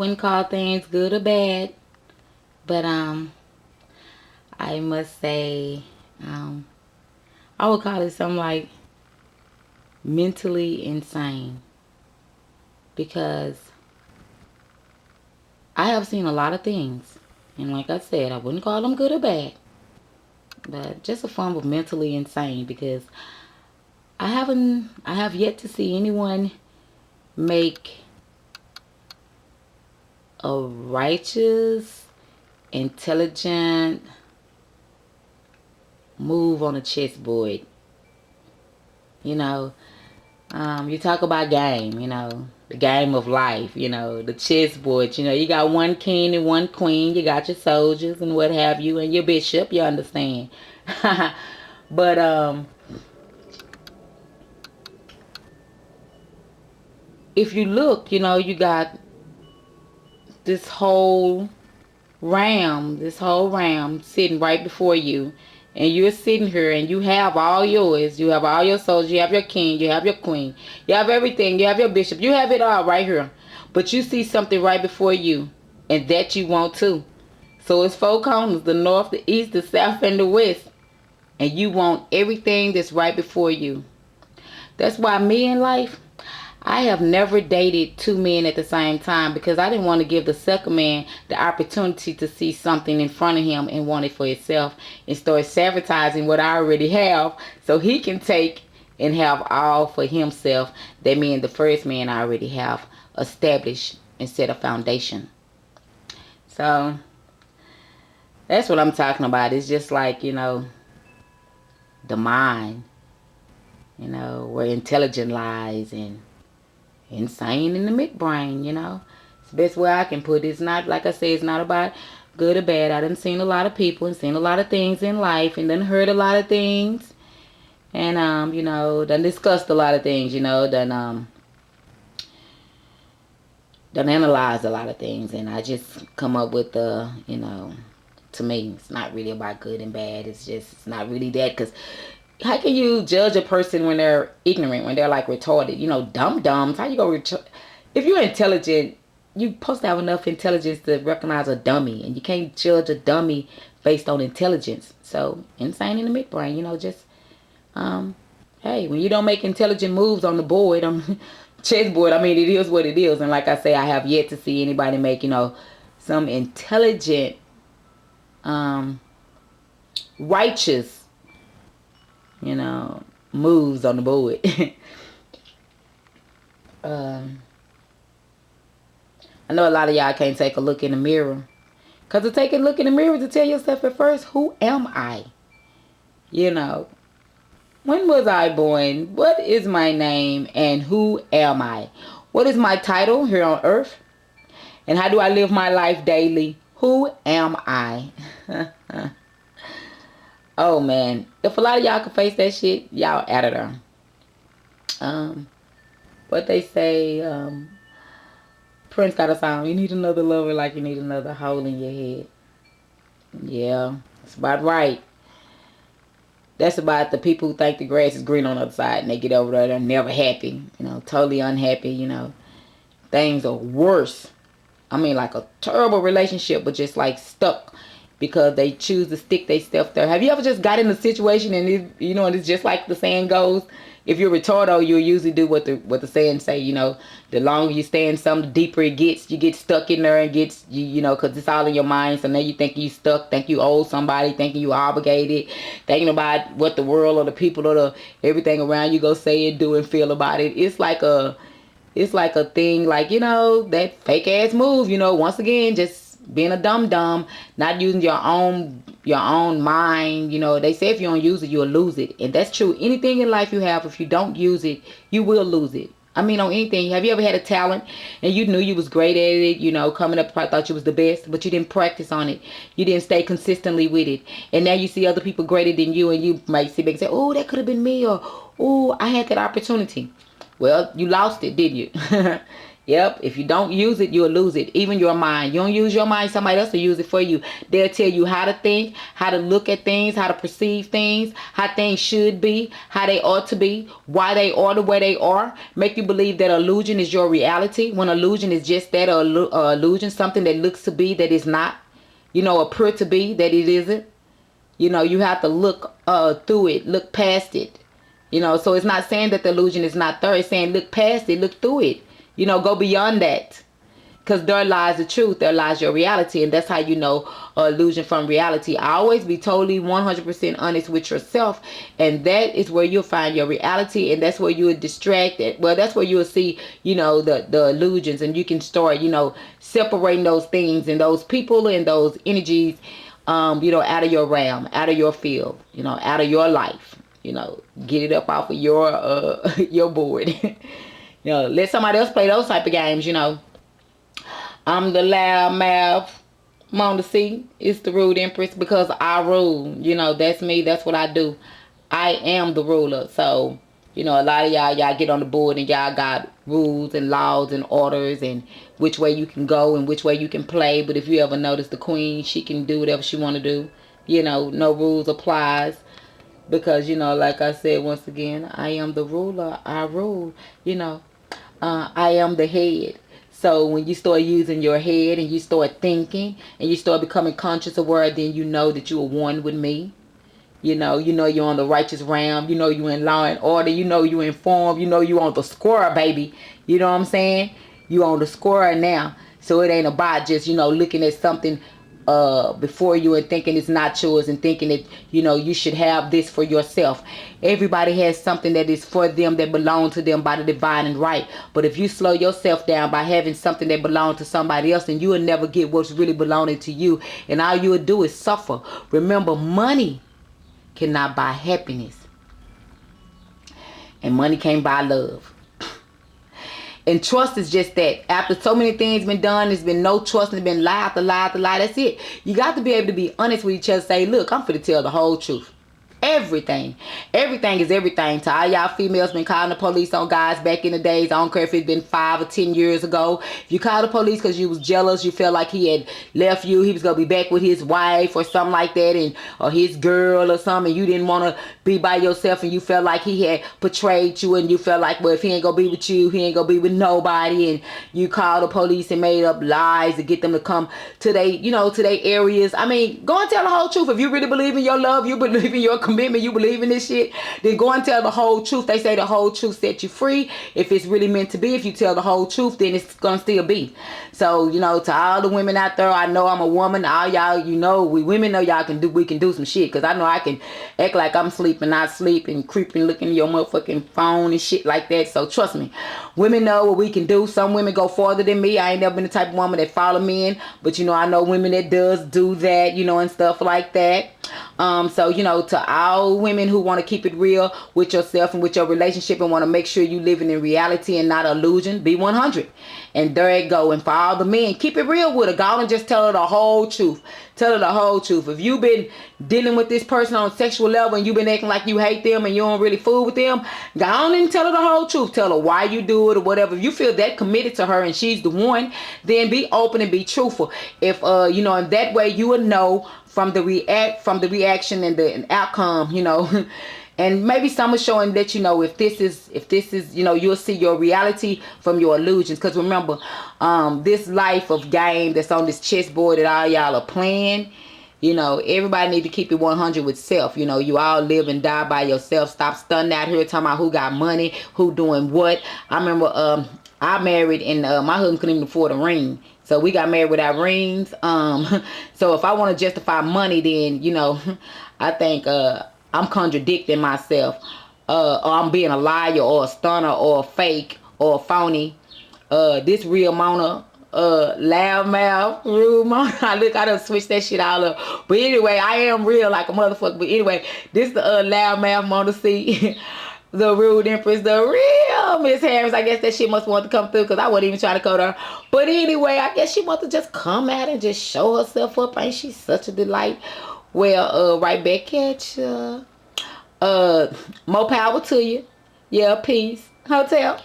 wouldn't call things good or bad, but I must say, um, I would call it something like mentally insane, because I have seen a lot of things, and like I said, I wouldn't call them good or bad, but just a form of mentally insane, because I have yet to see anyone make a righteous, intelligent move on a chessboard. You know, you talk about game, the game of life, the chessboard. You got one king and one queen. You got your soldiers and what have you, and your bishop. You understand? But if you look, you got this whole ram sitting right before you, and you're sitting here and you have all yours. You have all your soldiers, you have your king, you have your queen, you have everything, you have your bishop, you have it all right here. But you see something right before you, and that you want too. So it's four corners: the north, the east, the south, and the west. And you want everything that's right before you. That's why me in life, I have never dated two men at the same time, because I didn't want to give the second man the opportunity to see something in front of him and want it for himself, and start sabotaging what I already have so he can take and have all for himself. That means the first man I already have established and set a foundation. So that's what I'm talking about. It's just like, the mind, where intelligence lies, and insane in the midbrain. It's the best way I can put it. It's not, like I said, it's not about good or bad. I done seen a lot of people and seen a lot of things in life, and done heard a lot of things, and done discussed a lot of things, done analyzed a lot of things, and I just come up with to me, it's not really about good and bad. It's not really that, because how can you judge a person when they're ignorant, when they're like retarded? Dumb-dumbs. How you go if you're intelligent, you supposed to have enough intelligence to recognize a dummy, and you can't judge a dummy based on intelligence. So insane in the midbrain, just hey, when you don't make intelligent moves on the board, on chessboard, I mean, it is what it is. And like I say, I have yet to see anybody make some intelligent, righteous, moves on the board. I know a lot of y'all can't take a look in the mirror. Because to take a look in the mirror, to tell yourself at first, who am I? When was I born? What is my name? And who am I? What is my title here on earth? And how do I live my life daily? Who am I? Oh man, if a lot of y'all can face that shit, y'all out of there. What they say, Prince got a song, you need another lover like you need another hole in your head. Yeah, that's about right. That's about the people who think the grass is green on the other side, and they get over there, they're never happy, totally unhappy, Things are worse. I mean, like a terrible relationship, but just like stuck, because they choose to stick themselves there. Have you ever just got in a situation and and it's just like the saying goes, if you're retarded, you'll usually do what the saying say, the longer you stay in something, the deeper it gets. You get stuck in there and gets, because it's all in your mind. So now you think you stuck, think you owe somebody, thinking you obligated, thinking about what the world or the people or everything around you go say and do and feel about it. It's like a thing, like, that fake ass move, once again, just being a dumb, not using your own mind. They say if you don't use it, you'll lose it. And that's true. Anything in life you have, if you don't use it, you will lose it. I mean, on anything. Have you ever had a talent and you knew you was great at it, coming up, probably thought you was the best, but you didn't practice on it. You didn't stay consistently with it. And now you see other people greater than you, and you might sit back and say, oh, that could have been me, or, oh, I had that opportunity. Well, you lost it, didn't you? Yep. If you don't use it, you'll lose it. Even your mind. You don't use your mind, somebody else will use it for you. They'll tell you how to think, how to look at things, how to perceive things, how things should be, how they ought to be, why they are the way they are. Make you believe that illusion is your reality, when illusion is just that, illusion, something that looks to be that is not. Appear to be that it isn't. You have to look through it, look past it. So it's not saying that the illusion is not there. It's saying look past it, look through it. Go beyond that. Because there lies the truth. There lies your reality. And that's how you know illusion from reality. Always be totally 100% honest with yourself. And that is where you'll find your reality. And that's where you'll distract it. Well, that's where you'll see, the illusions. And you can start, separating those things and those people and those energies, out of your realm, out of your field, out of your life. Get it up off of your board. Let somebody else play those type of games. I'm the loud mouth Mona C. It's the rude empress because I rule. That's me. That's what I do. I am the ruler. So, a lot of y'all get on the board and y'all got rules and laws and orders and which way you can go and which way you can play. But if you ever notice the queen, she can do whatever she want to do. No rules applies. Because, like I said, once again, I am the ruler. I rule. I am the head. So when you start using your head and you start thinking and you start becoming conscious aware, then you know that you are one with me. You're on the righteous realm. You're in law and order. You're informed. You're on the square, baby. You know what I'm saying? You on the square now. So it ain't about just, looking at something before you and thinking it's not yours and thinking that, you should have this for yourself. Everybody has something that is for them that belongs to them by the divine and right. But if you slow yourself down by having something that belongs to somebody else, then you will never get what's really belonging to you. And all you will do is suffer. Remember, money cannot buy happiness. And money can't buy love. And trust is just that. After so many things been done, there's been no trust, and it's been lie after lie after lie. That's it. You got to be able to be honest with each other. Say, look, I'm finna tell the whole truth. Everything is everything. To all y'all females been calling the police on guys back in the days, I don't care if it's been 5 or 10 years ago. If you called the police because you was jealous, you felt like he had left you, he was gonna be back with his wife or something like that, or his girl or something, you didn't want to be by yourself, and you felt like he had betrayed you, and you felt like, well, if he ain't gonna be with you, he ain't gonna be with nobody, and you called the police and made up lies to get them to come to their areas. I mean, go and tell the whole truth. If you really believe in your love, you believe in your commitment, you believe in this shit, then go and tell the whole truth. They say the whole truth set you free. If it's really meant to be, if you tell the whole truth, then it's gonna still be. So, to all the women out there, I know I'm a woman. All y'all, we women know we can do some shit. Because I know I can act like I'm sleeping, not sleep, and creeping, looking at your motherfucking phone and shit like that. So trust me, women know what we can do. Some women go farther than me. I ain't never been the type of woman that follow men. But, I know women that does do that, and stuff like that. So, to all women who want to keep it real with yourself and with your relationship and want to make sure you living in reality and not illusion, be 100. And there it go. And for all the men, keep it real with her. Go and just tell her the whole truth. Tell her the whole truth. If you've been dealing with this person on a sexual level and you've been acting like you hate them and you don't really fool with them, go on and tell her the whole truth. Tell her why you do it or whatever. If you feel that committed to her and she's the one, then be open and be truthful. If and that way you will know from the reaction and the outcome, and maybe some are showing that if this is you'll see your reality from your illusions. Because remember, this life of game that's on this chessboard that all y'all are playing, everybody need to keep it 100 with self. You all live and die by yourself. Stop stunning out here talking about who got money, who doing what. I remember I married and my husband couldn't even afford a ring. So we got married without rings. So if I want to justify money, then, I think I'm contradicting myself. Or I'm being a liar or a stunner or a fake or a phony. This real Mona, loud mouth, rude Mona. I done switched that shit all up. But anyway, I am real like a motherfucker. But anyway, this the loud mouth Mona C. The rude empress, the real Miss Harris. I guess that shit must want to come through because I wasn't even trying to code her. But anyway, I guess she wants to just come out and just show herself up. Ain't she such a delight? Well, right back at you. More power to you. Yeah, peace. Hotel.